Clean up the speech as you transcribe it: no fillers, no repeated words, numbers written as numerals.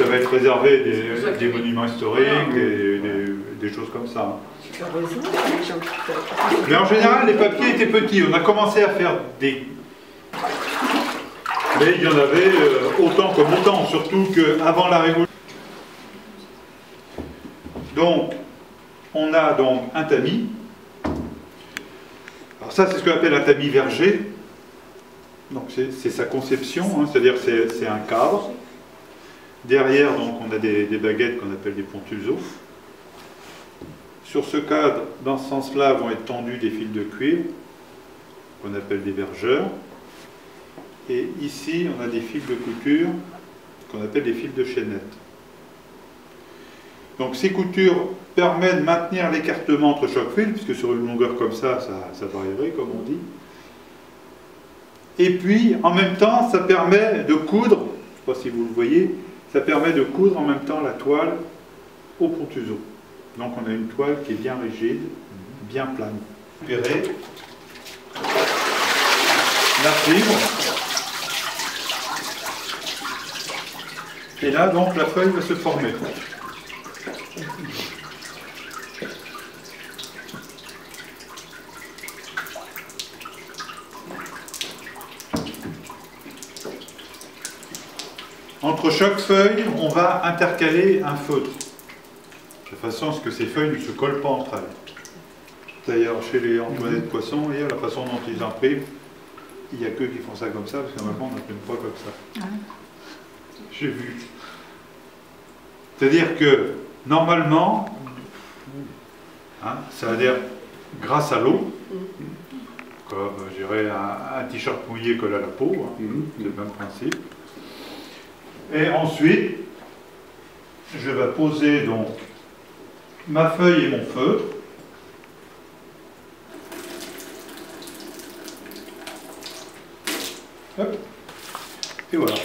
va être réservé des monuments historiques et des choses comme ça. Mais en général, les papiers étaient petits. On a commencé à faire des... Mais il y en avait autant comme autant, surtout qu'avant la Révolution. Donc, on a donc un tamis. Alors ça, c'est ce qu'on appelle un tamis verger. Donc c'est sa conception, hein, c'est-à-dire c'est un cadre. Derrière, donc, on a des baguettes qu'on appelle des pontuseaux. Sur ce cadre, dans ce sens-là, vont être tendus des fils de cuivre, qu'on appelle des vergeurs. Et ici, on a des fils de couture, qu'on appelle des fils de chaînette. Donc ces coutures permettent de maintenir l'écartement entre chaque fil, puisque sur une longueur comme ça varierait, comme on dit. Et puis, en même temps, ça permet de coudre, je ne sais pas si vous le voyez, ça permet de coudre en même temps la toile au pontuseau. Donc on a une toile qui est bien rigide, bien plane. Récupérer la fibre. Et là, donc, la feuille va se former. Entre chaque feuille, on va intercaler un feutre, de façon à ce que ces feuilles ne se collent pas entre elles. D'ailleurs, chez les Antoinette Poisson, vous voyez, la façon dont ils impriment, il n'y a qu'eux qui font ça comme ça, parce que normalement, on n'imprime pas comme ça. J'ai vu. C'est-à-dire que, normalement, hein, ça veut dire grâce à l'eau, comme, je dirais, un t-shirt mouillé colle à la peau, hein, c'est le même principe. Et ensuite, je vais poser donc ma feuille et mon feutre. Hop. Et voilà.